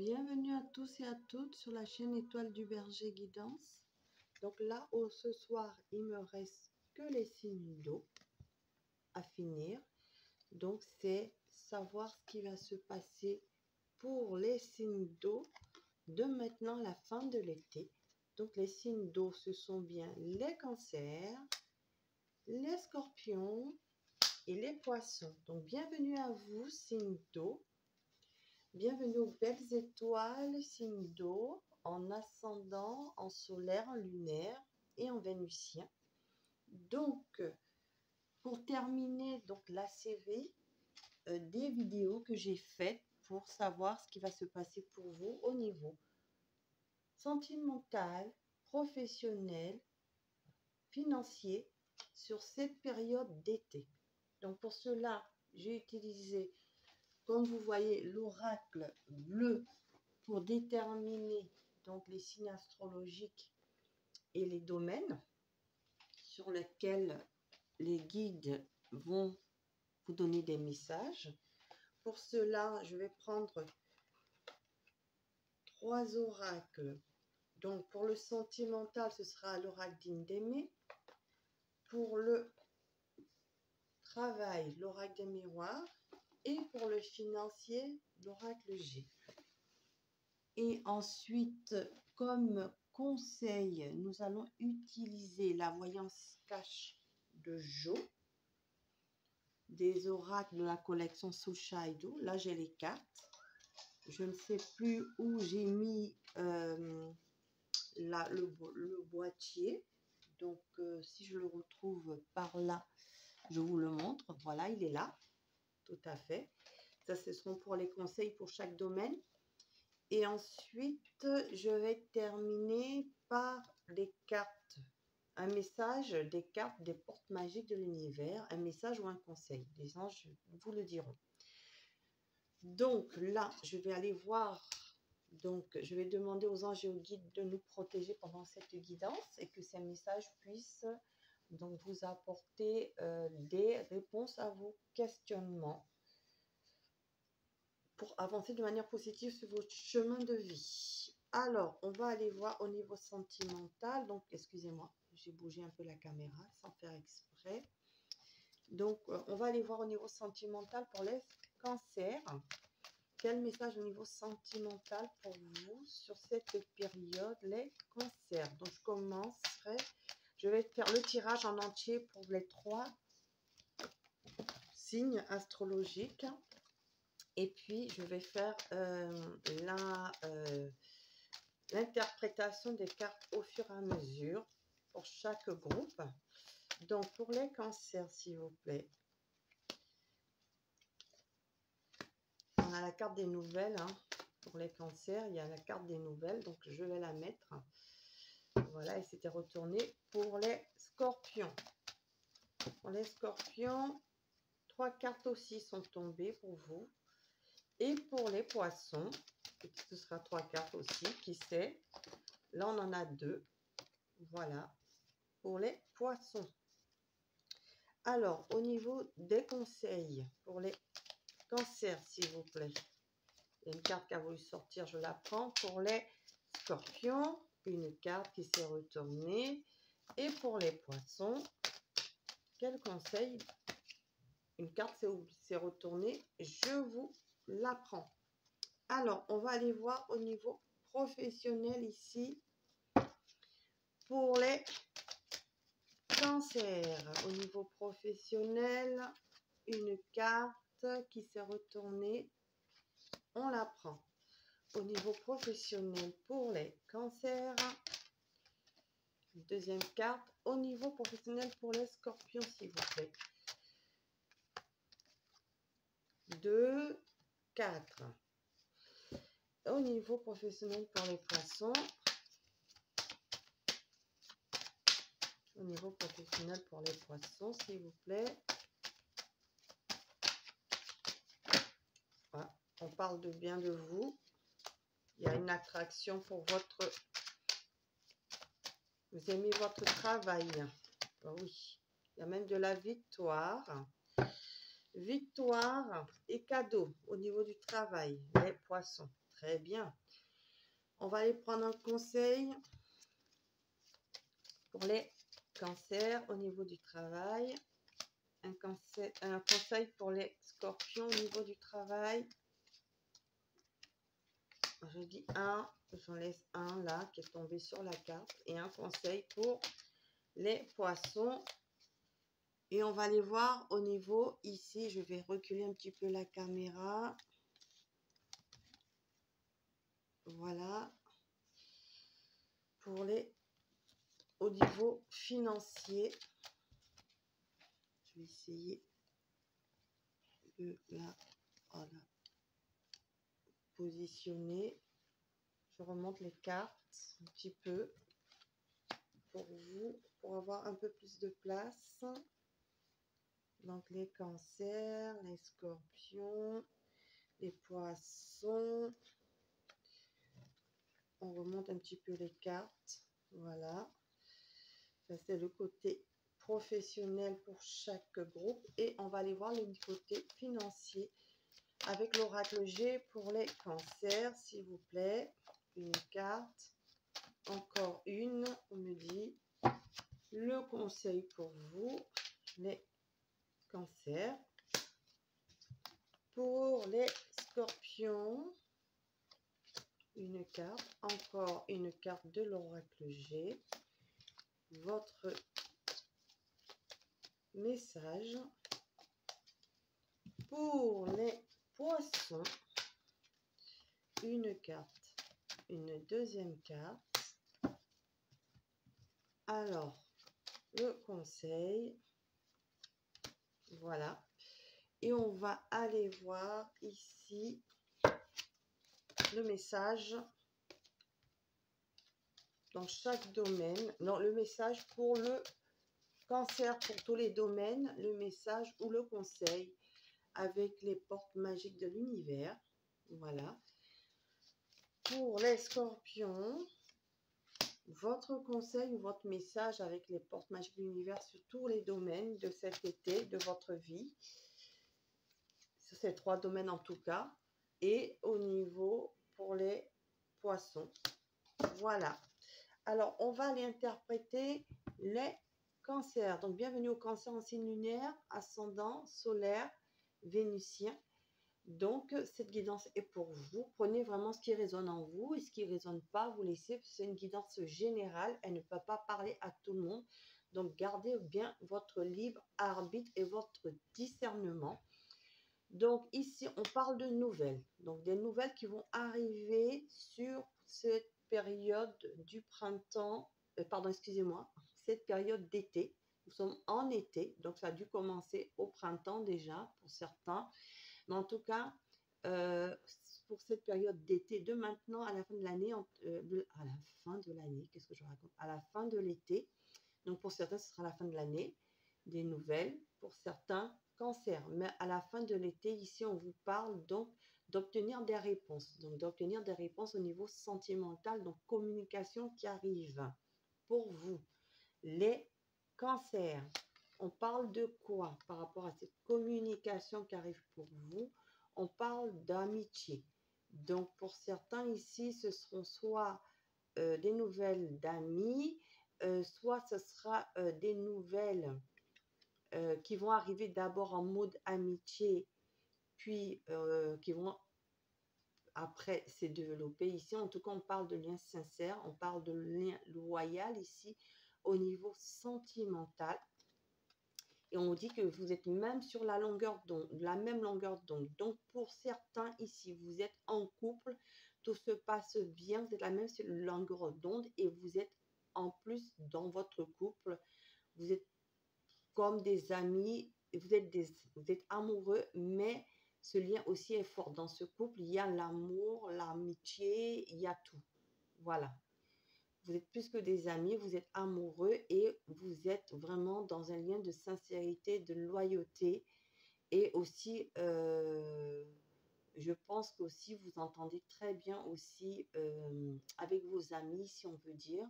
Bienvenue à tous et à toutes sur la chaîne Étoile du Berger Guidance. Donc là, ce soir, il me reste que les signes d'eau à finir. Donc c'est savoir ce qui va se passer pour les signes d'eau de maintenant la fin de l'été. Donc les signes d'eau, ce sont bien les cancers, les scorpions et les poissons. Donc bienvenue à vous, signes d'eau. Bienvenue aux belles étoiles, signes d'eau, en ascendant, en solaire, en lunaire et en vénusien. Donc, pour terminer donc la série des vidéos que j'ai faites pour savoir ce qui va se passer pour vous au niveau sentimental, professionnel, financier sur cette période d'été. Donc, pour cela, j'ai utilisé, comme vous voyez, l'oracle bleu pour déterminer donc les signes astrologiques et les domaines sur lesquels les guides vont vous donner des messages. Pour cela, je vais prendre 3 oracles. Donc, pour le sentimental, ce sera l'oracle d'Indémé. Pour le travail, l'oracle des miroirs. Et pour le financier, l'oracle G. Et ensuite, comme conseil, nous allons utiliser la voyance cache de Jo, des oracles de la collection Sushaido. Là, j'ai les cartes. Je ne sais plus où j'ai mis le boîtier. Donc, si je le retrouve par là, je vous le montre. Voilà, il est là. Tout à fait. Ça, ce seront pour les conseils pour chaque domaine. Et ensuite, je vais terminer par les cartes. Un message des cartes des portes magiques de l'univers. Un message ou un conseil. Les anges vous le diront. Donc là, je vais aller voir. Donc, je vais demander aux anges et aux guides de nous protéger pendant cette guidance et que ces messages puissent donc vous apporter des réponses à vos questionnements pour avancer de manière positive sur votre chemin de vie. Alors, on va aller voir au niveau sentimental. Donc, excusez-moi, j'ai bougé un peu la caméra sans faire exprès. Donc, on va aller voir au niveau sentimental pour les cancers. Quel message au niveau sentimental pour vous sur cette période, les cancers? Donc, je commencerai. Je vais faire le tirage en entier pour les 3 signes astrologiques. Et puis, je vais faire l'interprétation des cartes au fur et à mesure pour chaque groupe. Donc, pour les cancers, s'il vous plaît. On a la carte des nouvelles. Hein. Pour les cancers, il y a la carte des nouvelles. Donc, je vais la mettre. Voilà, et c'était retourné pour les scorpions. Pour les scorpions, 3 cartes aussi sont tombées pour vous. Et pour les poissons, ce sera 3 cartes aussi, qui sait. Là, on en a 2. Voilà, pour les poissons. Alors, au niveau des conseils, pour les cancers, s'il vous plaît. Il y a une carte qui a voulu sortir, je la prends. Pour les scorpions, une carte qui s'est retournée. Et pour les poissons, quel conseil? Une carte s'est retournée, je vous la prends. Alors, on va aller voir au niveau professionnel ici. Pour les cancers, au niveau professionnel, une carte qui s'est retournée, on la prend. Au niveau professionnel, pour les cancers, deuxième carte. Au niveau professionnel, pour les scorpions, s'il vous plaît. 2, 4. Au niveau professionnel pour les poissons. Au niveau professionnel pour les poissons, s'il vous plaît. Voilà. On parle de bien de vous. Il y a une attraction pour votre... Vous aimez votre travail. Oui. Il y a même de la victoire. Victoire et cadeau au niveau du travail. Les poissons. très bien. On va aller prendre un conseil pour les cancers au niveau du travail. Un conseil pour les scorpions au niveau du travail. Je dis un, j'en laisse un là qui est tombé sur la carte. Et un conseil pour les poissons. Et on va aller voir au niveau ici. Je vais reculer un petit peu la caméra. Voilà. Pour les au niveau financier. Je vais essayer de la voilà, positionner. Je remonte les cartes un petit peu pour vous, pour avoir un peu plus de place. Donc les cancers, les scorpions, les poissons. On remonte un petit peu les cartes. Voilà. Ça c'est le côté professionnel pour chaque groupe. Et on va aller voir le côté financier avec l'oracle G pour les cancers, s'il vous plaît. Une carte. Encore une. On me dit le conseil pour vous, les cancers. Pour les scorpions, une carte, encore une carte de l'oracle G. Votre message pour les poissons, une carte, une deuxième carte. Alors, le conseil, voilà. Et on va aller voir ici le message dans chaque domaine. Non, le message pour le cancer, pour tous les domaines, le message ou le conseil avec les portes magiques de l'univers. Voilà. Pour les scorpions, votre conseil ou votre message avec les portes magiques de l'univers sur tous les domaines de cet été, de votre vie. Sur ces 3 domaines en tout cas. Et au niveau pour les poissons. Voilà. Alors, on va aller interpréter les cancers. Donc, bienvenue au cancer en signe lunaire, ascendant, solaire, vénusien. Donc, cette guidance est pour vous. Prenez vraiment ce qui résonne en vous et ce qui ne résonne pas, vous laissez. C'est une guidance générale. Elle ne peut pas parler à tout le monde. Donc, gardez bien votre libre arbitre et votre discernement. Donc, ici, on parle de nouvelles. Donc, des nouvelles qui vont arriver sur cette période du printemps. Pardon, excusez-moi. Cette période d'été. Nous sommes en été. Donc, ça a dû commencer au printemps déjà pour certains. Mais en tout cas, pour cette période d'été, de maintenant à la fin de l'année, à la fin de l'année, qu'est-ce que je raconte? À la fin de l'été, donc pour certains, ce sera la fin de l'année, des nouvelles, pour certains, cancer. Mais à la fin de l'été, ici, on vous parle donc d'obtenir des réponses. Donc d'obtenir des réponses au niveau sentimental, donc communication qui arrive pour vous. Les cancers. On parle de quoi par rapport à cette communication qui arrive pour vous? On parle d'amitié. Donc, pour certains ici, ce seront soit des nouvelles d'amis, soit ce sera des nouvelles qui vont arriver d'abord en mode amitié, puis qui vont après se développer. Ici, en tout cas, on parle de lien sincère, on parle de lien loyal ici au niveau sentimental. Et on dit que vous êtes même sur la longueur d'onde, la même longueur d'onde. Donc, pour certains ici, vous êtes en couple, tout se passe bien, vous êtes la même longueur d'onde et vous êtes en plus dans votre couple, vous êtes comme des amis, vous êtes amoureux, mais ce lien aussi est fort. Dans ce couple, il y a l'amour, l'amitié, il y a tout. Voilà. Vous êtes plus que des amis, vous êtes amoureux et vous êtes vraiment dans un lien de sincérité, de loyauté. Et aussi, je pense qu'aussi vous entendez très bien aussi avec vos amis, si on peut dire.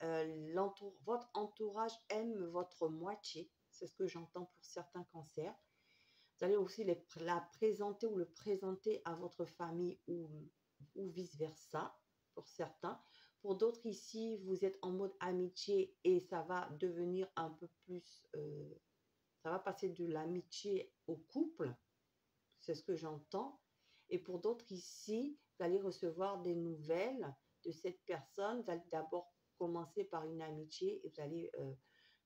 Votre entourage aime votre moitié. C'est ce que j'entends pour certains cancers. Vous allez aussi la présenter ou le présenter à votre famille ou ou vice-versa pour certains. Pour d'autres ici, vous êtes en mode amitié et ça va devenir un peu plus, ça va passer de l'amitié au couple, c'est ce que j'entends. Et pour d'autres ici, vous allez recevoir des nouvelles de cette personne. Vous allez d'abord commencer par une amitié et vous allez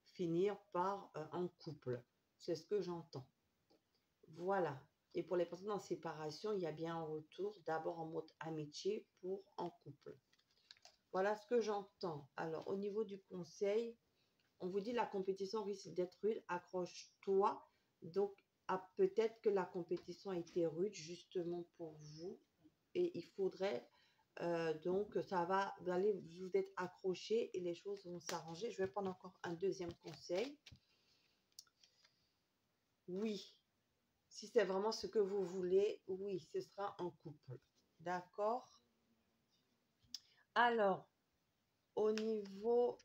finir par un couple. C'est ce que j'entends. Voilà. Et pour les personnes en séparation, il y a bien un retour d'abord en mode amitié pour en couple. Voilà ce que j'entends. Alors, au niveau du conseil, on vous dit la compétition risque d'être rude, accroche-toi. Donc, peut-être que la compétition a été rude justement pour vous. Et il faudrait, donc, ça va, vous êtes accroché et les choses vont s'arranger. Je vais prendre encore un deuxième conseil. Oui, si c'est vraiment ce que vous voulez, oui, ce sera en couple. D'accord? Alors, au niveau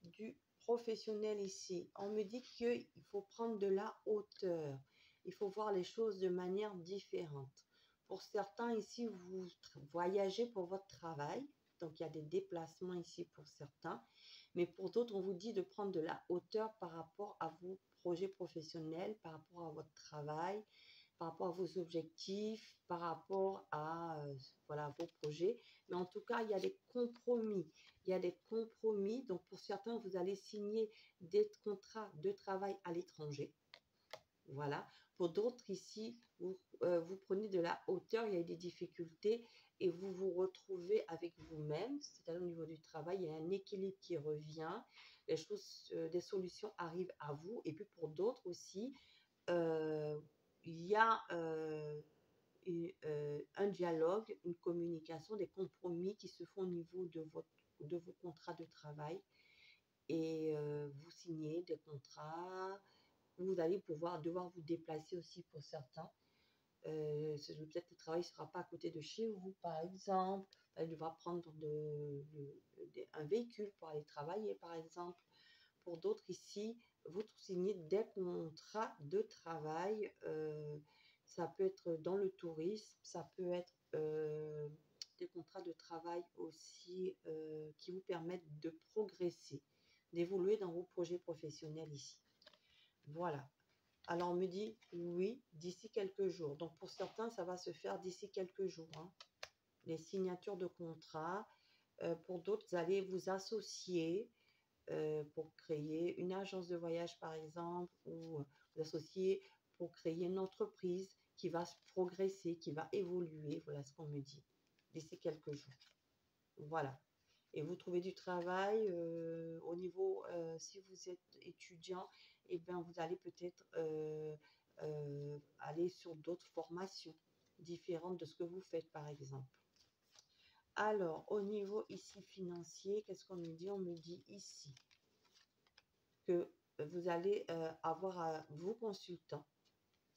du professionnel ici, on me dit qu'il faut prendre de la hauteur. Il faut voir les choses de manière différente. Pour certains ici, vous voyagez pour votre travail. Donc, il y a des déplacements ici pour certains. Mais pour d'autres, on vous dit de prendre de la hauteur par rapport à vos projets professionnels, par rapport à votre travail, par rapport à vos objectifs, par rapport à voilà, vos projets. Mais en tout cas, il y a des compromis. Il y a des compromis. Donc, pour certains, vous allez signer des contrats de travail à l'étranger. Voilà. Pour d'autres, ici, vous prenez de la hauteur, il y a des difficultés et vous vous retrouvez avec vous-même. C'est-à-dire au niveau du travail, il y a un équilibre qui revient. Les choses, des solutions arrivent à vous. Et puis pour d'autres aussi, il y a un dialogue, une communication, des compromis qui se font au niveau de vos contrats de travail. Et vous signez des contrats. Vous allez devoir vous déplacer aussi pour certains. Peut-être que le travail ne sera pas à côté de chez vous, par exemple. Vous allez devoir prendre un véhicule pour aller travailler, par exemple. Pour d'autres ici, vous signez des contrats de travail. Ça peut être dans le tourisme, ça peut être des contrats de travail aussi qui vous permettent de progresser, d'évoluer dans vos projets professionnels ici. Voilà. Alors, on me dit, oui, d'ici quelques jours. Donc, pour certains, ça va se faire d'ici quelques jours. Hein. Les signatures de contrats. Pour d'autres, vous allez vous associer pour créer une agence de voyage, par exemple, ou vous associer pour créer une entreprise qui va progresser, qui va évoluer. Voilà ce qu'on me dit d'ici quelques jours. Voilà. Et vous trouvez du travail au niveau, si vous êtes étudiant, eh bien, vous allez peut-être aller sur d'autres formations différentes de ce que vous faites, par exemple. Alors, au niveau ici financier, qu'est-ce qu'on me dit? On me dit ici que vous allez avoir vos consultants.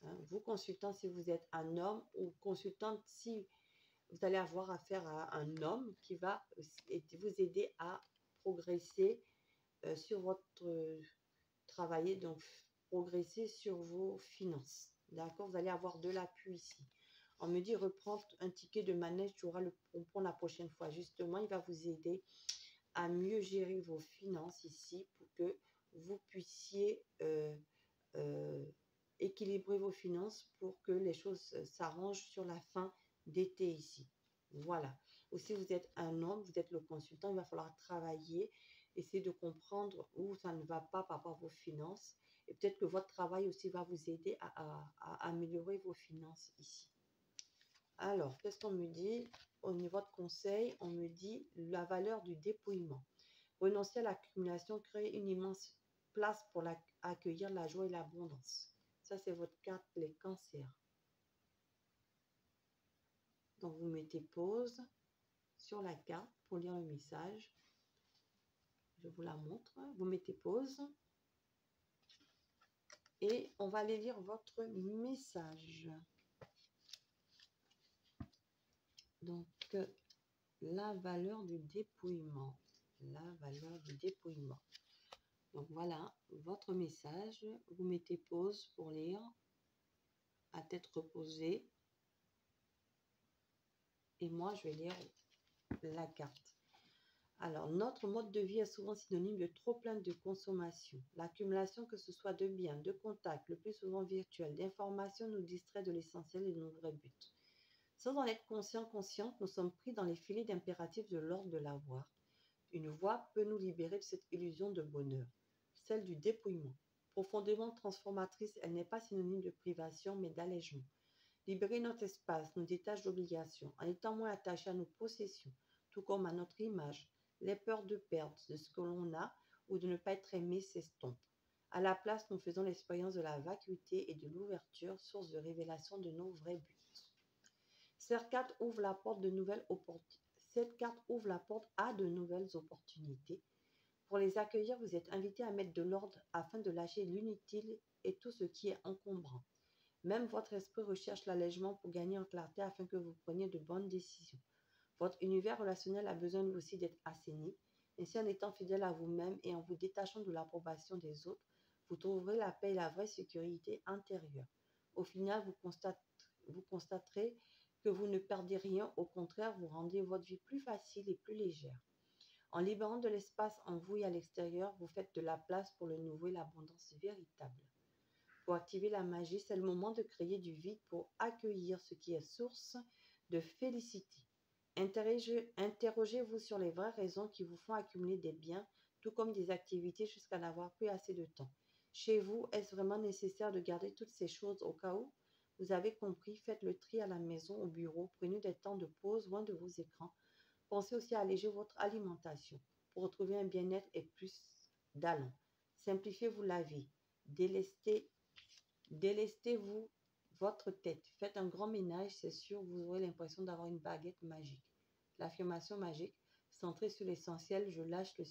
Hein, vos consultants si vous êtes un homme ou consultante si vous allez avoir affaire à un homme qui va vous aider à progresser sur votre travail, donc progresser sur vos finances. D'accord? Vous allez avoir de l'appui ici. On me dit reprendre un ticket de manège, tu auras le pompon la prochaine fois. Justement, il va vous aider à mieux gérer vos finances ici pour que vous puissiez équilibrer vos finances pour que les choses s'arrangent sur la fin d'été ici. Voilà. Ou si vous êtes un homme, vous êtes le consultant, il va falloir travailler, essayer de comprendre où ça ne va pas par rapport à vos finances. Et peut-être que votre travail aussi va vous aider à améliorer vos finances ici. Alors, qu'est-ce qu'on me dit? Au niveau de conseil, on me dit la valeur du dépouillement. Renoncer à l'accumulation, créer une immense place pour accueillir la joie et l'abondance. Ça, c'est votre carte, les cancers. Donc, vous mettez pause sur la carte pour lire le message. Je vous la montre. Vous mettez pause. Et on va aller lire votre message. Donc, la valeur du dépouillement. La valeur du dépouillement. Donc, voilà votre message. Vous mettez pause pour lire à tête reposée. Et moi, je vais lire la carte. Alors, notre mode de vie est souvent synonyme de trop plein de consommation. L'accumulation, que ce soit de biens, de contacts, le plus souvent virtuels, d'informations, nous distrait de l'essentiel et de nos vrais buts. Sans en être consciente, nous sommes pris dans les filets d'impératifs de l'ordre de l'avoir. Une voie peut nous libérer de cette illusion de bonheur, celle du dépouillement. Profondément transformatrice, elle n'est pas synonyme de privation, mais d'allègement. Libérer notre espace nous détache d'obligations, en étant moins attachés à nos possessions, tout comme à notre image. Les peurs de perdre de ce que l'on a ou de ne pas être aimé s'estompent. À la place, nous faisons l'expérience de la vacuité et de l'ouverture, source de révélation de nos vrais buts. Cette carte ouvre la porte à de nouvelles opportunités. Pour les accueillir, vous êtes invité à mettre de l'ordre afin de lâcher l'inutile et tout ce qui est encombrant. Même votre esprit recherche l'allègement pour gagner en clarté afin que vous preniez de bonnes décisions. Votre univers relationnel a besoin lui aussi d'être assaini. Ainsi, en étant fidèle à vous-même et en vous détachant de l'approbation des autres, vous trouverez la paix et la vraie sécurité intérieure. Au final, vous constaterez que vous ne perdez rien, au contraire, vous rendez votre vie plus facile et plus légère. En libérant de l'espace en vous et à l'extérieur, vous faites de la place pour le nouveau et l'abondance véritable. Pour activer la magie, c'est le moment de créer du vide pour accueillir ce qui est source de félicité. Interrogez-vous sur les vraies raisons qui vous font accumuler des biens, tout comme des activités jusqu'à n'avoir plus assez de temps. Chez vous, est-ce vraiment nécessaire de garder toutes ces choses au cas où? Vous avez compris, faites le tri à la maison, au bureau, prenez des temps de pause loin de vos écrans. Pensez aussi à alléger votre alimentation pour retrouver un bien-être et plus d'allant. Simplifiez-vous la vie. Délestez-vous votre tête. Faites un grand ménage, c'est sûr, vous aurez l'impression d'avoir une baguette magique. L'affirmation magique, centrée sur l'essentiel, je lâche le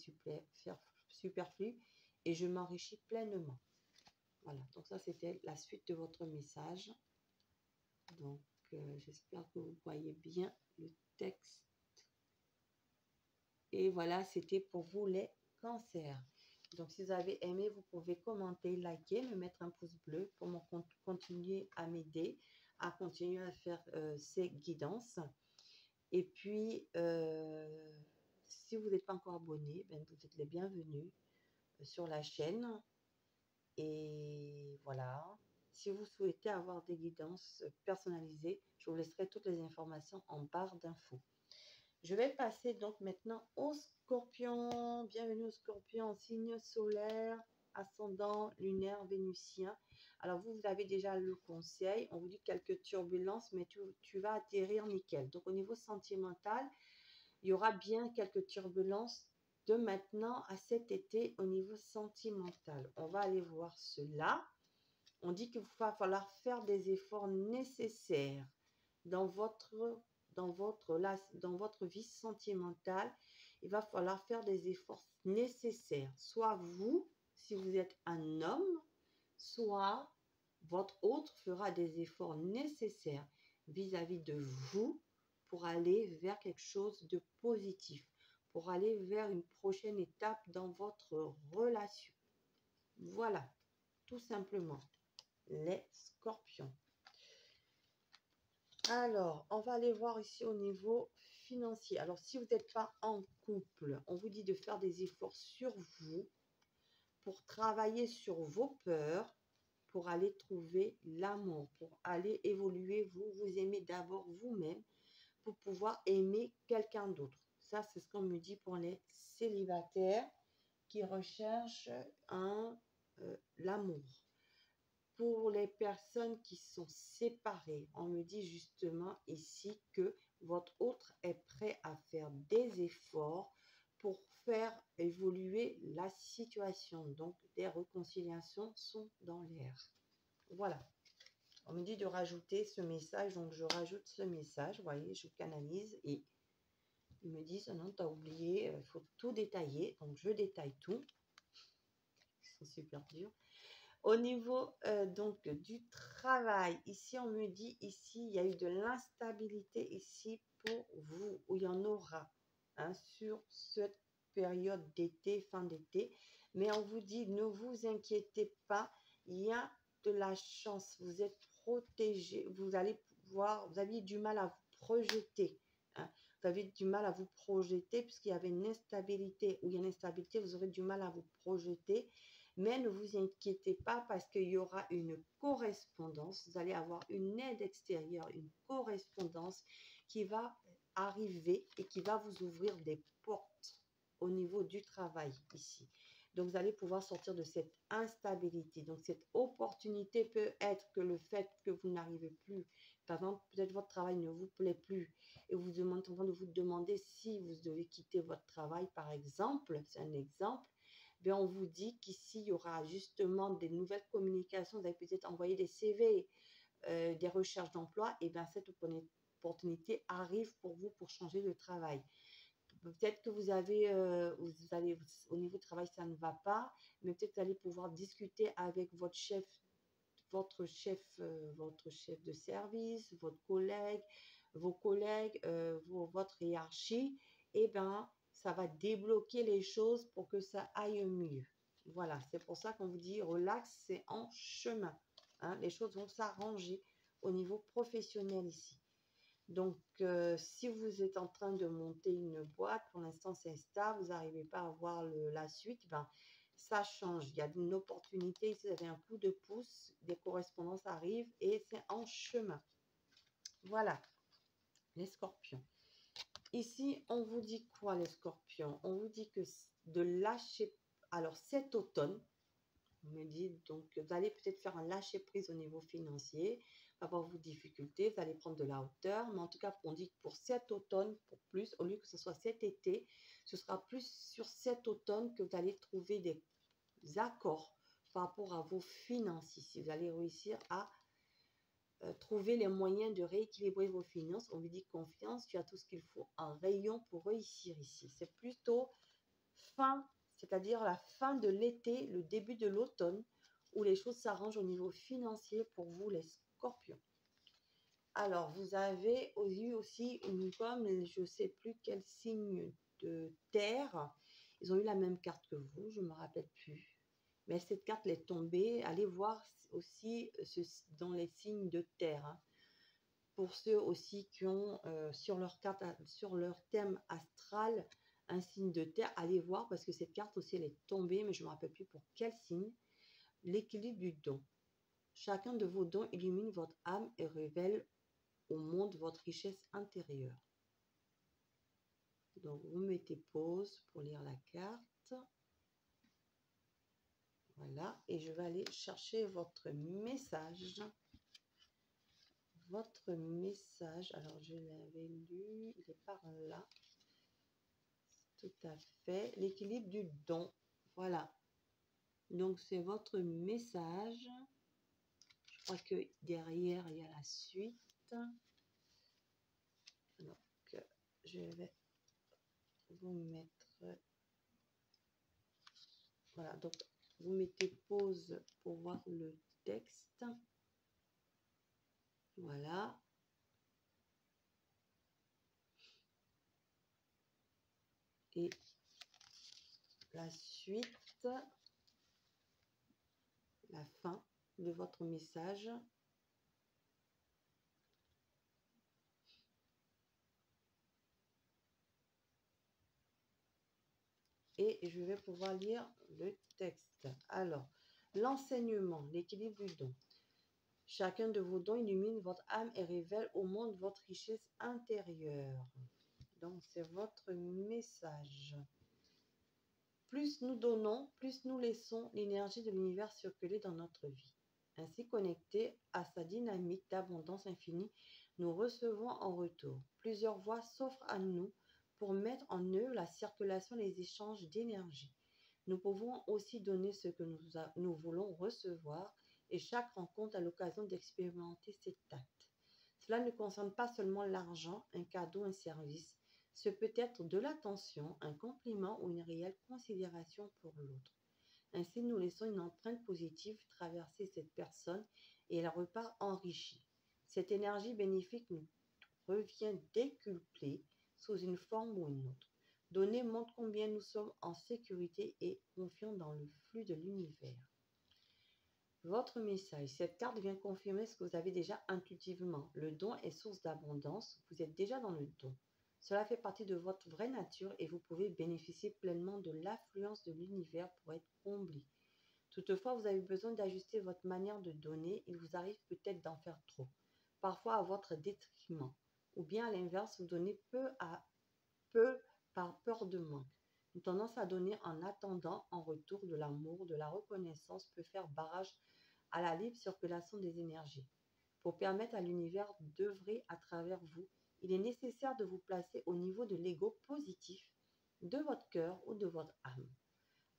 superflu et je m'enrichis pleinement. Voilà, donc ça c'était la suite de votre message. Donc j'espère que vous voyez bien le texte. Et voilà, c'était pour vous les cancers. Donc, si vous avez aimé, vous pouvez commenter, liker, me mettre un pouce bleu pour continuer à m'aider, à continuer à faire ces guidances. Et puis, si vous n'êtes pas encore abonné, ben, vous êtes les bienvenus sur la chaîne. Et voilà, si vous souhaitez avoir des guidances personnalisées, je vous laisserai toutes les informations en barre d'infos. Je vais passer donc maintenant au Scorpion. Bienvenue au Scorpion, signe solaire, ascendant, lunaire, vénusien. Alors vous avez déjà le conseil. On vous dit quelques turbulences, mais tu vas atterrir nickel. Donc au niveau sentimental, il y aura bien quelques turbulences de maintenant à cet été au niveau sentimental. On va aller voir cela. On dit qu'il va falloir faire des efforts nécessaires dans votre vie sentimentale. Il va falloir faire des efforts nécessaires. Soit vous, si vous êtes un homme, soit votre autre fera des efforts nécessaires vis-à-vis de vous pour aller vers quelque chose de positif, pour aller vers une prochaine étape dans votre relation. Voilà, tout simplement, les scorpions. Alors, on va aller voir ici au niveau financier. Alors, si vous n'êtes pas en couple, on vous dit de faire des efforts sur vous pour travailler sur vos peurs, pour aller trouver l'amour, pour aller évoluer, vous aimez d'abord vous-même pour pouvoir aimer quelqu'un d'autre. Ça, c'est ce qu'on me dit pour les célibataires qui recherchent l'amour. Pour les personnes qui sont séparées, on me dit justement ici que votre autre est prêt à faire des efforts pour faire évoluer la situation. Donc, des réconciliations sont dans l'air. Voilà. On me dit de rajouter ce message, donc je rajoute ce message. Vous voyez, je canalise et ils me disent, non, tu as oublié, il faut tout détailler. Donc, je détaille tout. Ils sont super durs. Au niveau donc du travail, ici on me dit, ici il y a eu de l'instabilité ici pour vous, où il y en aura sur cette période d'été, fin d'été. Mais on vous dit, ne vous inquiétez pas, il y a de la chance, vous êtes protégé, vous allez pouvoir, vous aviez du mal à vous projeter hein. Vous avez du mal à vous projeter puisqu'il y avait une instabilité. Où il y a une instabilité, vous aurez du mal à vous projeter. Mais ne vous inquiétez pas parce qu'il y aura une correspondance. Vous allez avoir une aide extérieure, une correspondance qui va arriver et qui va vous ouvrir des portes au niveau du travail ici. Donc, vous allez pouvoir sortir de cette instabilité. Donc, cette opportunité peut être que le fait que vous n'arrivez plus, par exemple, peut-être votre travail ne vous plaît plus et vous demandez, en train de vous demander si vous devez quitter votre travail, par exemple, c'est un exemple, bien, on vous dit qu'ici, il y aura justement des nouvelles communications. Vous allez peut-être envoyer des CV, des recherches d'emploi. Et bien, cette opportunité arrive pour vous pour changer de travail. Peut-être que vous allez, au niveau du travail, ça ne va pas, mais peut-être que vous allez pouvoir discuter avec votre chef de service, vos collègues, votre hiérarchie. Et bien, ça va débloquer les choses pour que ça aille mieux. Voilà, c'est pour ça qu'on vous dit relax, c'est en chemin. Hein, les choses vont s'arranger au niveau professionnel ici. Donc, si vous êtes en train de monter une boîte, pour l'instant c'est stable, vous n'arrivez pas à voir la suite, ben, ça change. Il y a une opportunité, si vous avez un coup de pouce, des correspondances arrivent et c'est en chemin. Voilà, les scorpions. Ici, on vous dit quoi les scorpions? On vous dit que de lâcher, alors cet automne, on me dit, donc vous allez peut-être faire un lâcher prise au niveau financier, avoir vos difficultés, vous allez prendre de la hauteur, mais en tout cas, on dit que pour cet automne, pour plus, au lieu que ce soit cet été, ce sera plus sur cet automne que vous allez trouver des accords par rapport à vos finances ici. Vous allez réussir à trouver les moyens de rééquilibrer vos finances. On vous dit confiance, tu as tout ce qu'il faut en rayon pour réussir ici. C'est plutôt fin, c'est-à-dire la fin de l'été, le début de l'automne, où les choses s'arrangent au niveau financier pour vous, les scorpions. Alors, vous avez eu aussi une pomme, je ne sais plus quel signe de terre. Ils ont eu la même carte que vous, je ne me rappelle plus. Mais cette carte est tombée. Allez voir aussi dans les signes de terre. Hein. Pour ceux aussi qui ont sur leur carte, sur leur thème astral, un signe de terre, allez voir parce que cette carte aussi elle est tombée, mais je ne me rappelle plus pour quel signe. L'équilibre du don. Chacun de vos dons illumine votre âme et révèle au monde votre richesse intérieure. Donc vous mettez pause pour lire la carte. Voilà, et je vais aller chercher votre message. Votre message, alors je l'avais lu, il est par là. Tout à fait. L'équilibre du don. Voilà. Donc, c'est votre message. Je crois que derrière, il y a la suite. Donc, je vais vous mettre... Voilà. Donc, vous mettez pause pour voir le texte. Voilà. Et la suite, la fin de votre message. Et je vais pouvoir lire le texte. Alors, l'enseignement, l'équilibre du don. Chacun de vos dons illumine votre âme et révèle au monde votre richesse intérieure. Donc, c'est votre message. Plus nous donnons, plus nous laissons l'énergie de l'univers circuler dans notre vie. Ainsi connectés à sa dynamique d'abondance infinie, nous recevons en retour. Plusieurs voies s'offrent à nous pour mettre en œuvre la circulation et les échanges d'énergie. Nous pouvons aussi donner ce que nous voulons recevoir et chaque rencontre a l'occasion d'expérimenter cet acte. Cela ne concerne pas seulement l'argent, un cadeau, un service. Ce peut être de l'attention, un compliment ou une réelle considération pour l'autre. Ainsi, nous laissons une empreinte positive traverser cette personne et elle repart enrichie. Cette énergie bénéfique nous revient décuplée sous une forme ou une autre. Donner montre combien nous sommes en sécurité et confiants dans le flux de l'univers. Votre message, cette carte vient confirmer ce que vous avez déjà intuitivement. Le don est source d'abondance, vous êtes déjà dans le don. Cela fait partie de votre vraie nature et vous pouvez bénéficier pleinement de l'affluence de l'univers pour être comblé. Toutefois, vous avez besoin d'ajuster votre manière de donner. Il vous arrive peut-être d'en faire trop, parfois à votre détriment. Ou bien à l'inverse, vous donnez peu par peur de manque. Une tendance à donner en attendant en retour de l'amour, de la reconnaissance peut faire barrage à la libre circulation des énergies. Pour permettre à l'univers d'œuvrer à travers vous, il est nécessaire de vous placer au niveau de l'ego positif de votre cœur ou de votre âme.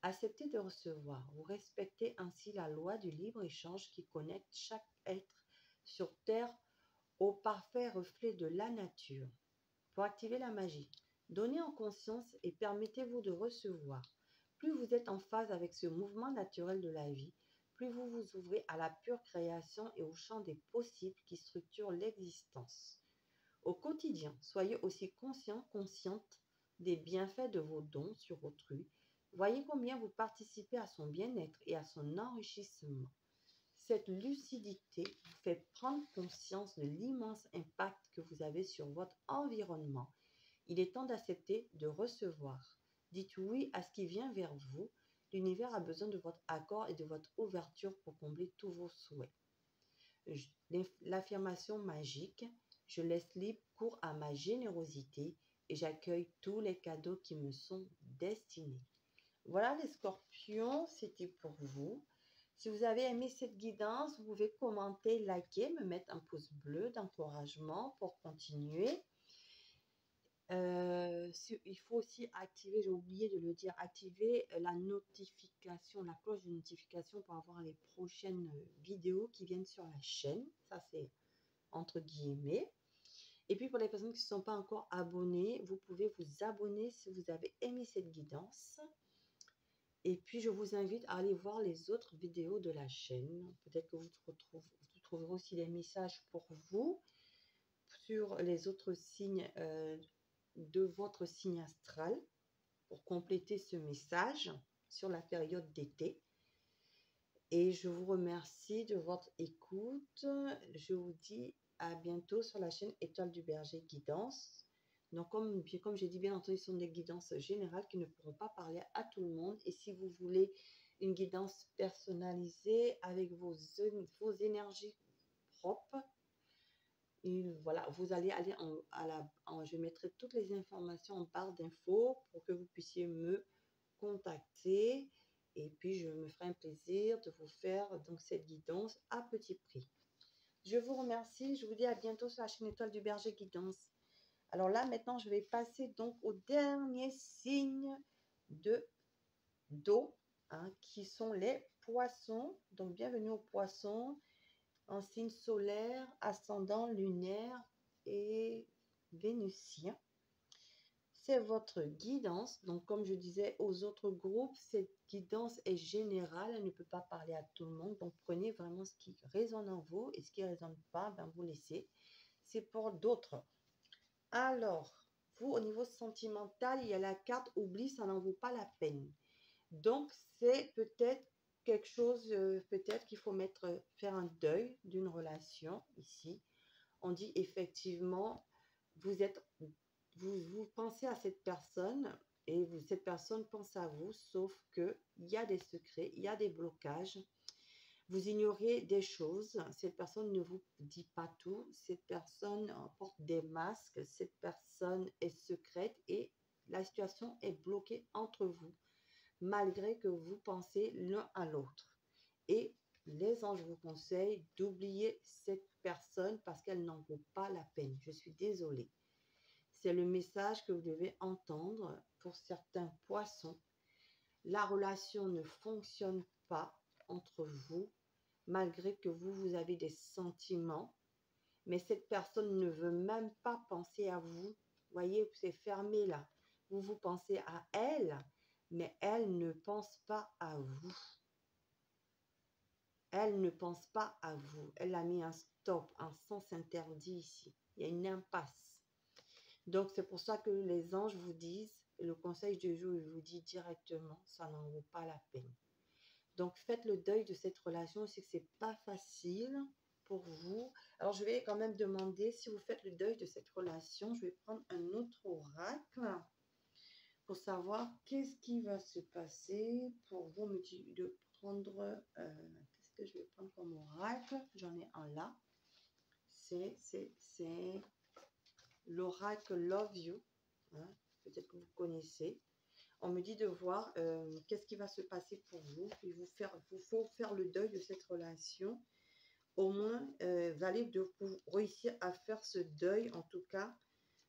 Acceptez de recevoir. Vous respectez ainsi la loi du libre-échange qui connecte chaque être sur Terre au parfait reflet de la nature. Pour activer la magie, donnez en conscience et permettez-vous de recevoir. Plus vous êtes en phase avec ce mouvement naturel de la vie, plus vous vous ouvrez à la pure création et au champ des possibles qui structurent l'existence. Au quotidien, soyez aussi consciente des bienfaits de vos dons sur autrui. Voyez combien vous participez à son bien-être et à son enrichissement. Cette lucidité vous fait prendre conscience de l'immense impact que vous avez sur votre environnement. Il est temps d'accepter de recevoir. Dites oui à ce qui vient vers vous. L'univers a besoin de votre accord et de votre ouverture pour combler tous vos souhaits. L'affirmation magique, je laisse libre cours à ma générosité et j'accueille tous les cadeaux qui me sont destinés. Voilà les scorpions, c'était pour vous. Si vous avez aimé cette guidance, vous pouvez commenter, liker, me mettre un pouce bleu d'encouragement pour continuer. Il faut aussi activer, j'ai oublié de le dire, activer la notification, la cloche de notification pour avoir les prochaines vidéos qui viennent sur la chaîne. Ça, c'est entre guillemets. Et puis, pour les personnes qui ne sont pas encore abonnées, vous pouvez vous abonner si vous avez aimé cette guidance. Et puis, je vous invite à aller voir les autres vidéos de la chaîne. Peut-être que vous trouverez aussi des messages pour vous sur les autres signes de votre signe astral pour compléter ce message sur la période d'été. Et je vous remercie de votre écoute. Je vous dis à bientôt sur la chaîne Étoile du Berger Guidance. Donc, comme j'ai dit, bien entendu, ce sont des guidances générales qui ne pourront pas parler à tout le monde. Et si vous voulez une guidance personnalisée avec vos énergies propres, et voilà, vous allez aller je mettrai toutes les informations en barre d'infos pour que vous puissiez me contacter. Et puis, je me ferai un plaisir de vous faire donc cette guidance à petit prix. Je vous remercie. Je vous dis à bientôt sur la chaîne Étoile du Berger Guidance. Alors là, maintenant, je vais passer donc au dernier signe d'eau, qui sont les poissons. Donc, bienvenue aux poissons en signe solaire, ascendant, lunaire et vénusien. C'est votre guidance. Donc, comme je disais aux autres groupes, cette guidance est générale. Elle ne peut pas parler à tout le monde. Donc, prenez vraiment ce qui résonne en vous et ce qui ne résonne pas, ben, vous laissez. C'est pour d'autres. Alors, vous, au niveau sentimental, il y a la carte « Oublie, ça n'en vaut pas la peine ». Donc, c'est peut-être quelque chose, peut-être qu'il faut faire un deuil d'une relation ici. On dit effectivement, vous pensez à cette personne et cette personne pense à vous, sauf qu'il y a des secrets, il y a des blocages. Vous ignorez des choses, cette personne ne vous dit pas tout, cette personne porte des masques, cette personne est secrète et la situation est bloquée entre vous, malgré que vous pensez l'un à l'autre. Et les anges vous conseillent d'oublier cette personne parce qu'elle n'en vaut pas la peine. Je suis désolée. C'est le message que vous devez entendre pour certains poissons. La relation ne fonctionne pas entre vous, malgré que vous avez des sentiments, mais cette personne ne veut même pas penser à vous. Voyez, c'est fermé là. Vous pensez à elle, mais elle ne pense pas à vous. Elle ne pense pas à vous. Elle a mis un stop, un sens interdit ici. Il y a une impasse. Donc, c'est pour ça que les anges vous disent, le conseil du jour, il vous dit directement, ça n'en vaut pas la peine. Donc, faites le deuil de cette relation. Je sais que ce n'est pas facile pour vous. Alors, je vais quand même demander si vous faites le deuil de cette relation. Je vais prendre un autre oracle pour savoir qu'est-ce qui va se passer pour vous. Me dit de prendre, qu'est-ce que je vais prendre comme oracle? J'en ai un là. C'est l'oracle Love You. Hein? Peut-être que vous connaissez. On me dit de voir qu'est-ce qui va se passer pour vous. Il vous faut faire le deuil de cette relation. Au moins, vous allez réussir à faire ce deuil, en tout cas,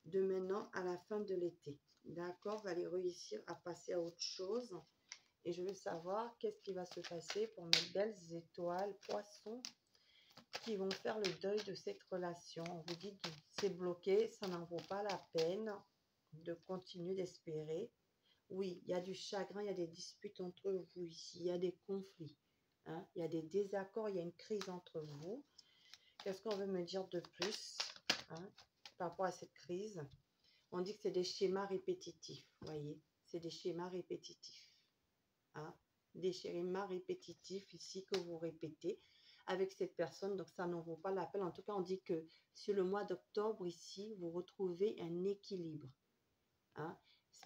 de maintenant à la fin de l'été. D'accord? Vous allez réussir à passer à autre chose. Et je veux savoir qu'est-ce qui va se passer pour mes belles étoiles, poissons, qui vont faire le deuil de cette relation. On vous dit que c'est bloqué, ça n'en vaut pas la peine de continuer d'espérer. Oui, il y a du chagrin, il y a des disputes entre vous ici, il y a des conflits, hein, il y a des désaccords, il y a une crise entre vous. Qu'est-ce qu'on veut me dire de plus, hein, par rapport à cette crise? On dit que c'est des schémas répétitifs, vous voyez, c'est des schémas répétitifs, hein, des schémas répétitifs ici que vous répétez avec cette personne, donc ça n'en vaut pas la peine. En tout cas, on dit que sur le mois d'octobre ici, vous retrouvez un équilibre, hein.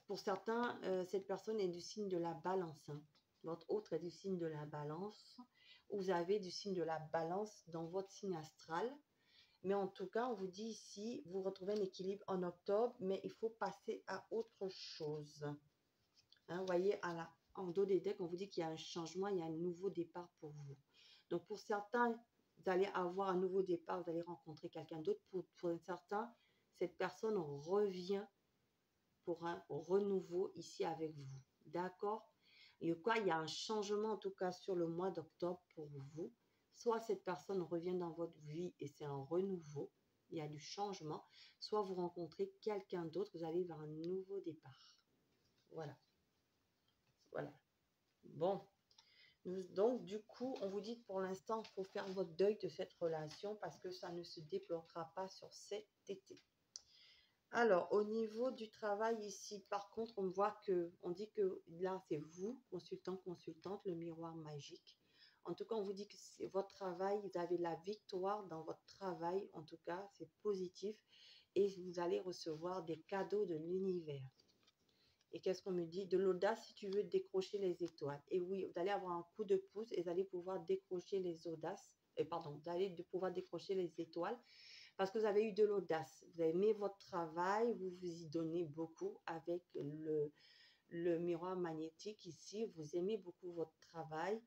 Pour certains, cette personne est du signe de la balance, hein. Votre autre est du signe de la balance. Vous avez du signe de la balance dans votre signe astral. Mais en tout cas, on vous dit ici, vous retrouvez un équilibre en octobre, mais il faut passer à autre chose. Hein, vous voyez, en dos des decks, on vous dit qu'il y a un changement, il y a un nouveau départ pour vous. Donc, pour certains, vous allez avoir un nouveau départ, vous allez rencontrer quelqu'un d'autre. Pour certains, cette personne revient pour un renouveau ici avec vous. D'accord? Et quoi, il y a un changement en tout cas sur le mois d'octobre pour vous. Soit cette personne revient dans votre vie et c'est un renouveau, il y a du changement. Soit vous rencontrez quelqu'un d'autre, vous allez vers un nouveau départ. Voilà. Voilà. Bon. Donc, du coup, on vous dit que pour l'instant, il faut faire votre deuil de cette relation parce que ça ne se débloquera pas sur cet été. Alors, au niveau du travail ici, par contre, on dit que là, c'est vous, consultant, consultante, le miroir magique. En tout cas, on vous dit que c'est votre travail, vous avez la victoire dans votre travail. En tout cas, c'est positif et vous allez recevoir des cadeaux de l'univers. Et qu'est-ce qu'on me dit? De l'audace si tu veux décrocher les étoiles. Et oui, vous allez avoir un coup de pouce et vous allez pouvoir décrocher les audaces. Vous allez pouvoir décrocher les étoiles. Parce que vous avez eu de l'audace, vous avez aimé votre travail, vous vous y donnez beaucoup avec le miroir magnétique ici, vous aimez beaucoup votre travail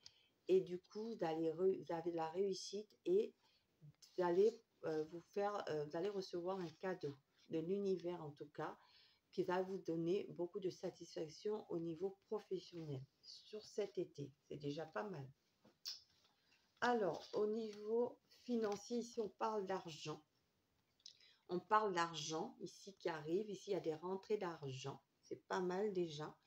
et du coup, vous avez de la réussite et vous allez, vous allez recevoir un cadeau de l'univers en tout cas, qui va vous donner beaucoup de satisfaction au niveau professionnel sur cet été. C'est déjà pas mal. Alors, au niveau financier, ici, on parle d'argent. On parle d'argent ici qui arrive. Ici, il y a des rentrées d'argent. C'est pas mal déjà.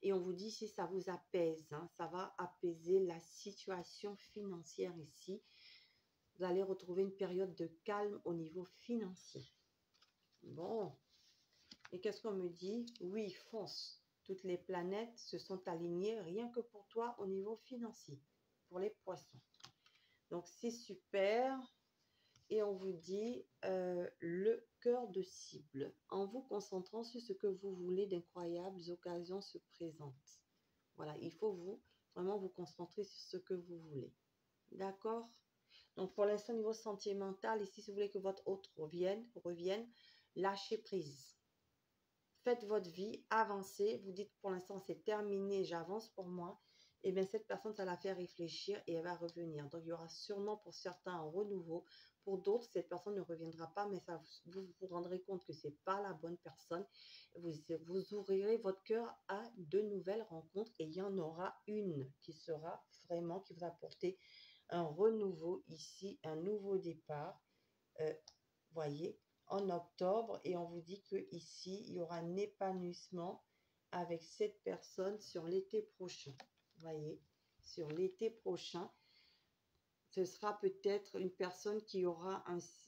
Et on vous dit si ça vous apaise, hein, ça va apaiser la situation financière ici. Vous allez retrouver une période de calme au niveau financier. Bon. Et qu'est-ce qu'on me dit? Oui, fonce. Toutes les planètes se sont alignées rien que pour toi au niveau financier, pour les poissons. Donc, c'est super. Et on vous dit le cœur de cible. En vous concentrant sur ce que vous voulez, d'incroyables occasions se présentent. Voilà, il faut vraiment vous concentrer sur ce que vous voulez. D'accord? Donc, pour l'instant, au niveau sentimental, ici, si vous voulez que votre autre revienne, lâchez prise. Faites votre vie, avancez. Vous dites pour l'instant, c'est terminé, j'avance pour moi. Et bien, cette personne, ça la fait réfléchir et elle va revenir. Donc, il y aura sûrement pour certains un renouveau. Pour d'autres, cette personne ne reviendra pas, mais ça, vous vous rendrez compte que ce n'est pas la bonne personne. Vous ouvrirez votre cœur à de nouvelles rencontres et il y en aura une qui sera vraiment, qui vous apporter un renouveau ici, un nouveau départ. Voyez, en octobre, et on vous dit que ici, il y aura un épanouissement avec cette personne sur l'été prochain. Voyez, sur l'été prochain, ce sera peut-être une personne qui aura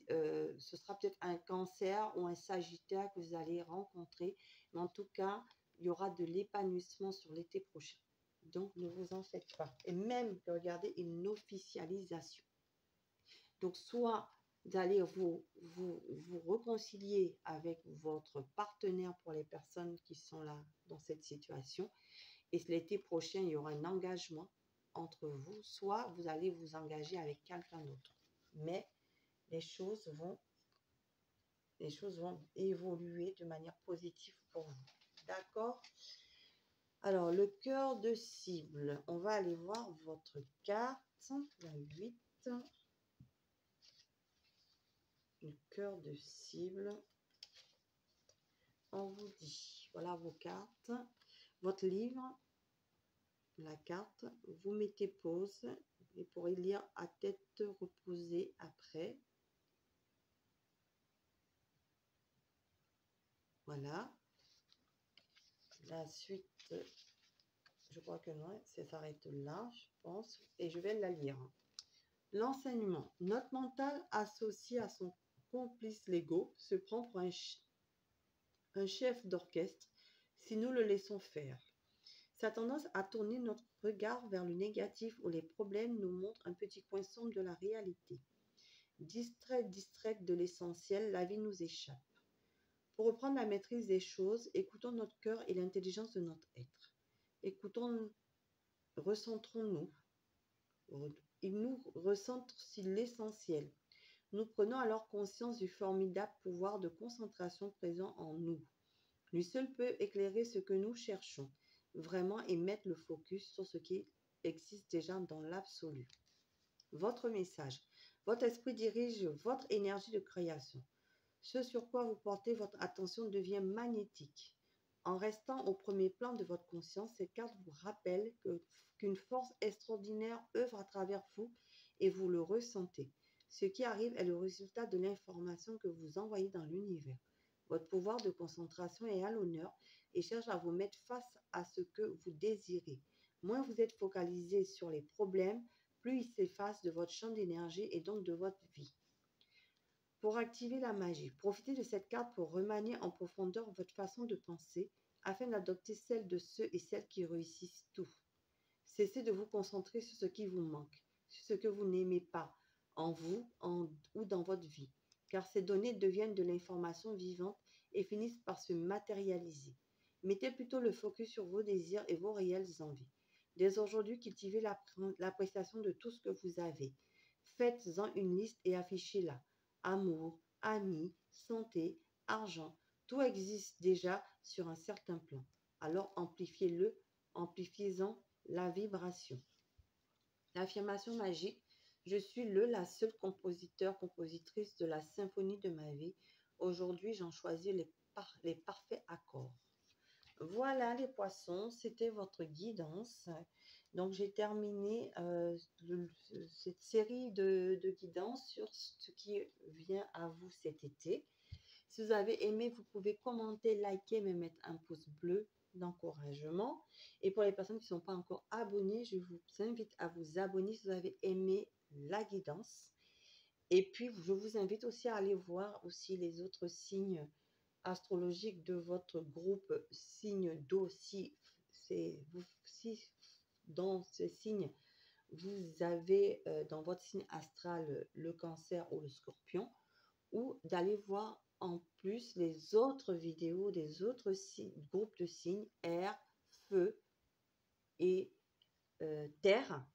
ce sera peut-être un cancer ou un sagittaire que vous allez rencontrer. Mais en tout cas, il y aura de l'épanouissement sur l'été prochain. Donc, ne vous en faites pas. Et même, regardez, une officialisation. Donc, soit vous allez vous réconcilier avec votre partenaire pour les personnes qui sont là dans cette situation. Et l'été prochain, il y aura un engagement entre vous. Soit vous allez vous engager avec quelqu'un d'autre. Mais les choses vont évoluer de manière positive pour vous. D'accord? Alors, le cœur de cible. On va aller voir votre carte. La 8. Le cœur de cible. On vous dit, voilà vos cartes. Votre livre, la carte. Vous mettez pause et pourrez lire à tête reposée après. Voilà. La suite, je crois que non, ça s'arrête là, je pense. Et je vais la lire. L'enseignement. Notre mental associé à son complice l'ego se prend pour un chef d'orchestre si nous le laissons faire. Sa tendance à tourner notre regard vers le négatif ou les problèmes nous montre un petit coin sombre de la réalité. Distraite de l'essentiel, la vie nous échappe. Pour reprendre la maîtrise des choses, écoutons notre cœur et l'intelligence de notre être. Écoutons, recentrons-nous. Il nous recentre sur l'essentiel. Nous prenons alors conscience du formidable pouvoir de concentration présent en nous. Lui seul peut éclairer ce que nous cherchons vraiment et mettre le focus sur ce qui existe déjà dans l'absolu. Votre message. Votre esprit dirige votre énergie de création. Ce sur quoi vous portez votre attention devient magnétique. En restant au premier plan de votre conscience, cette carte vous rappelle qu'une force extraordinaire œuvre à travers vous et vous le ressentez. Ce qui arrive est le résultat de l'information que vous envoyez dans l'univers. Votre pouvoir de concentration est à l'honneur et cherche à vous mettre face à ce que vous désirez. Moins vous êtes focalisé sur les problèmes, plus ils s'effacent de votre champ d'énergie et donc de votre vie. Pour activer la magie, profitez de cette carte pour remanier en profondeur votre façon de penser afin d'adopter celle de ceux et celles qui réussissent tout. Cessez de vous concentrer sur ce qui vous manque, sur ce que vous n'aimez pas en vous ou dans votre vie, car ces données deviennent de l'information vivante et finissent par se matérialiser. Mettez plutôt le focus sur vos désirs et vos réelles envies. Dès aujourd'hui, cultivez l'appréciation de tout ce que vous avez. Faites-en une liste et affichez-la. Amour, amis, santé, argent, tout existe déjà sur un certain plan. Alors amplifiez-le, amplifiez-en la vibration. L'affirmation magique. Je suis la seule compositrice de la symphonie de ma vie. Aujourd'hui, j'en choisis les parfaits accords. Voilà les poissons, c'était votre guidance. Donc j'ai terminé cette série de guidances sur ce qui vient à vous cet été. Si vous avez aimé, vous pouvez commenter, liker, me mettre un pouce bleu d'encouragement. Et pour les personnes qui ne sont pas encore abonnées, je vous invite à vous abonner si vous avez aimé la guidance. Et puis, je vous invite aussi à aller voir aussi les autres signes astrologiques de votre groupe signe d'eau. Si dans ces signes, vous avez dans votre signe astral le cancer ou le scorpion, ou d'aller voir en plus les autres vidéos des autres groupes de signes air, feu et terre,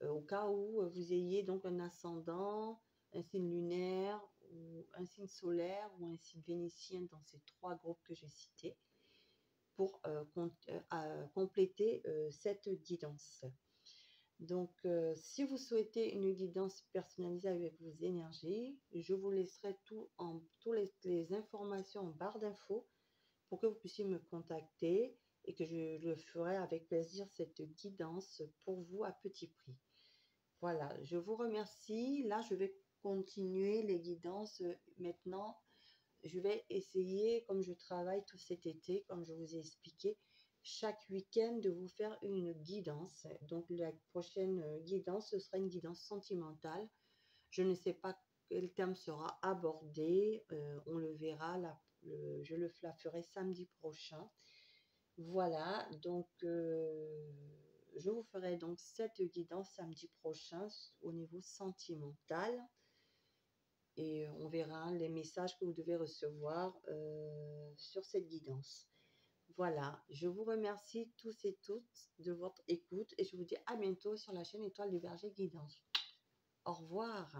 au cas où vous ayez donc un ascendant, un signe lunaire, ou un signe solaire ou un signe vénitien dans ces trois groupes que j'ai cités pour compléter cette guidance. Donc, si vous souhaitez une guidance personnalisée avec vos énergies, je vous laisserai toutes les informations en barre d'infos pour que vous puissiez me contacter et que je le ferai avec plaisir cette guidance pour vous à petit prix. Voilà, je vous remercie. Là, je vais continuer les guidances maintenant. Je vais essayer, comme je travaille tout cet été, comme je vous ai expliqué, chaque week-end de vous faire une guidance. Donc la prochaine guidance, ce sera une guidance sentimentale. Je ne sais pas quel thème sera abordé. On le verra, je la ferai samedi prochain. Voilà, donc je vous ferai donc cette guidance samedi prochain au niveau sentimental. et on verra les messages que vous devez recevoir sur cette guidance. Voilà, je vous remercie tous et toutes de votre écoute et je vous dis à bientôt sur la chaîne Étoile du Berger Guidance. Au revoir.